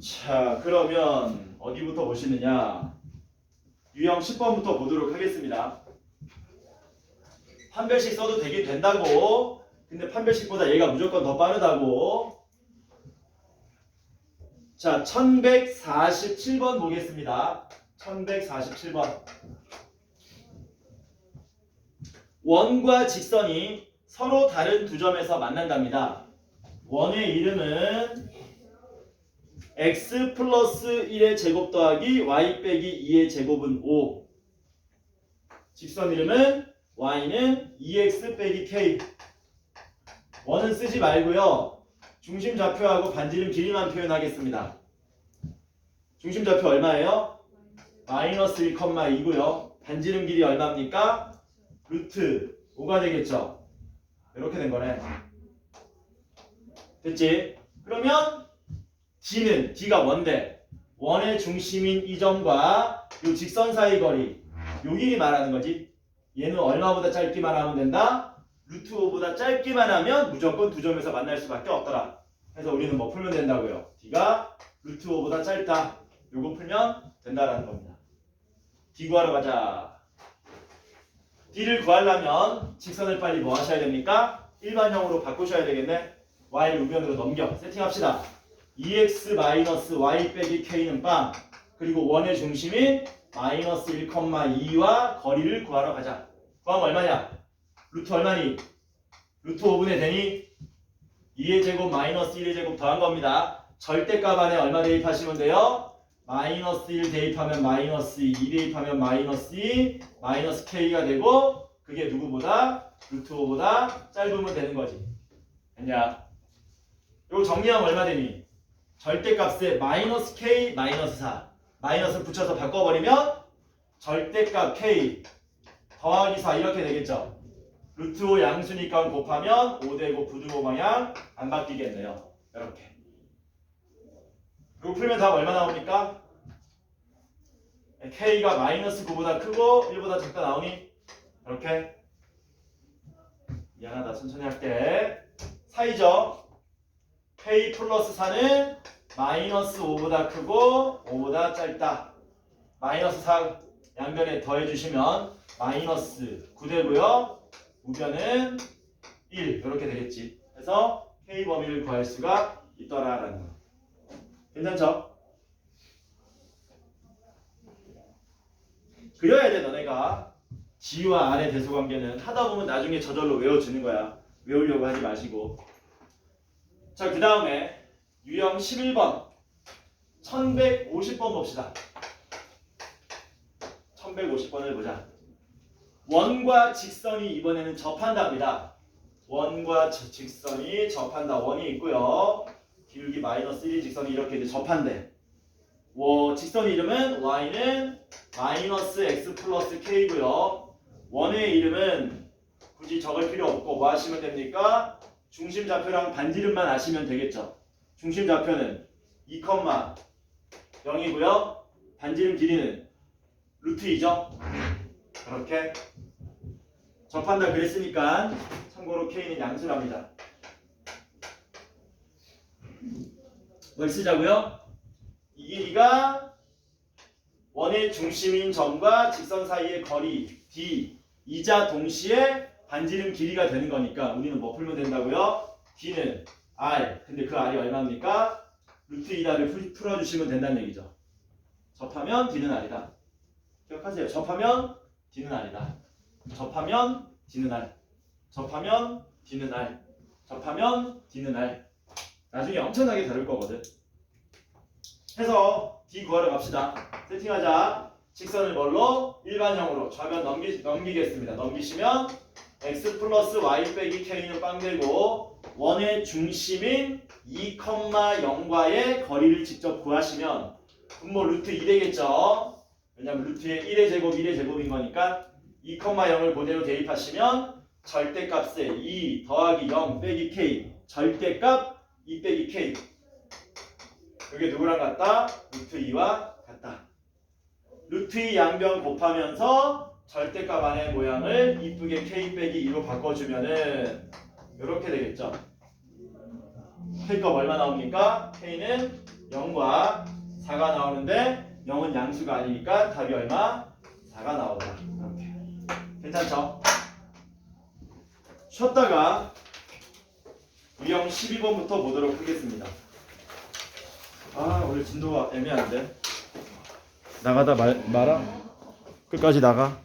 자, 그러면 어디부터 보시느냐? 유형 10번부터 보도록 하겠습니다. 판별식 써도 되긴 된다고. 근데 판별식보다 얘가 무조건 더 빠르다고. 자, 1147번 보겠습니다. 1147번. 원과 직선이 서로 다른 두 점에서 만난답니다. 원의 이름은 x 플러스 1의 제곱 더하기 y 빼기 2의 제곱은 5. 직선 이름은 y는 2x 빼기 k. 원은 쓰지 말고요. 중심 좌표하고 반지름 길이만 표현하겠습니다. 중심 좌표 얼마예요? 마이너스 1,2고요. 반지름 길이 얼마입니까? 루트 5가 되겠죠. 이렇게 된 거네. 됐지? 그러면 D는 D가 뭔데? 원의 중심인 이 점과 이 직선 사이 거리 요 길이 말하는 거지. 얘는 얼마보다 짧기만 하면 된다? 루트 5보다 짧기만 하면 무조건 두 점에서 만날 수밖에 없더라. 그래서 우리는 뭐 풀면 된다고요? D가 루트 5보다 짧다. 요거 풀면 된다라는 겁니다. D 구하러 가자. D를 구하려면 직선을 빨리 뭐 하셔야 됩니까? 일반형으로 바꾸셔야 되겠네. Y를 우변으로 넘겨. 세팅합시다. 2x-y 빼기 k는 빵. 그리고 원의 중심인 마이너스 1,2와 거리를 구하러 가자. 구하면 얼마냐? 루트 얼마니? 루트 5분의 되니? 2의 제곱 마이너스 1의 제곱 더한 겁니다. 절대값 안에 얼마 대입하시면 돼요? 마이너스 1 대입하면 마이너스 2, 2 대입하면 마이너스 2, 마이너스 k가 되고 그게 누구보다? 루트 5보다 짧으면 되는 거지. 됐냐? 이거 정리하면 얼마 되니? 절대값에 마이너스 k, 마이너스 4 마이너스 붙여서 바꿔버리면 절대값 k 더하기 4 이렇게 되겠죠. 루트 5 양수니까 곱하면 5되고 부등호 방향 안 바뀌겠네요. 이렇게. 그리고 풀면 답 얼마 나옵니까? k가 마이너스 9보다 크고 1보다 작다 나오니? 이렇게. 미안하다. 천천히 할게. 사이죠? k 플러스 4는 마이너스 5보다 크고 5보다 짧다. 마이너스 4 양변에 더해주시면 마이너스 9 되고요. 우변은 1 이렇게 되겠지. 그래서 k 범위를 구할 수가 있더라라는 거. 괜찮죠? 그려야 돼. 너네가 G와 R의 대소관계는 하다 보면 나중에 저절로 외워지는 거야. 외우려고 하지 마시고. 자, 그 다음에 유형 11번 1150번 봅시다. 1150번을 보자. 원과 직선이 이번에는 접한답니다. 원과 직선이 접한다. 원이 있고요. 기울기 마이너스 1이 직선이 이렇게 이제 접한대. 직선 이름은 y는 마이너스 x 플러스 k고요. 원의 이름은 굳이 적을 필요 없고 뭐 하시면 됩니까? 중심 좌표랑 반지름만 아시면 되겠죠. 중심 좌표는 2,0이고요. 반지름 길이는 루트 2죠. 그렇게 접한다 그랬으니까 참고로 k는 양수랍니다. 뭘 쓰자고요? 이 길이가 원의 중심인 점과 직선 사이의 거리 d 이자 동시에 반지름 길이가 되는 거니까 우리는 뭐 풀면 된다고요? d는 r. 근데 그 r이 얼마입니까? 루트 2다를 풀어주시면 된다는 얘기죠. 접하면 d는 r이다. 기억하세요. 접하면 d는 r이다. 접하면 d는 r. 접하면 d는 r. 접하면 d는 r. 나중에 엄청나게 다를 거거든. 해서 D 구하러 갑시다. 세팅하자. 직선을 뭘로? 일반형으로 좌변 넘기겠습니다. 넘기시면 x 플러스 y 빼기 k는 빵 되고 원의 중심인 2,0과의 거리를 직접 구하시면 분모 루트 2 되겠죠. 왜냐면 루트의 1의 제곱 1의 제곱인 거니까 2,0을 그대로 대입하시면 절대값에 2 더하기 0 빼기 k 절대값 2 빼기 k 이게 누구랑 같다? 루트 2와 같다. 루트 2 양변 곱하면서 절대값 안의 모양을 이쁘게 k 빼기 2로 바꿔주면은 이렇게 되겠죠. k값 얼마 나옵니까? k는 0과 4가 나오는데 0은 양수가 아니니까 답이 얼마? 4가 나오다. 이렇게. 괜찮죠? 쉬었다가 유형 12번부터 보도록 하겠습니다. 오늘 진도가 애매한데 나가다 말아? 끝까지 나가?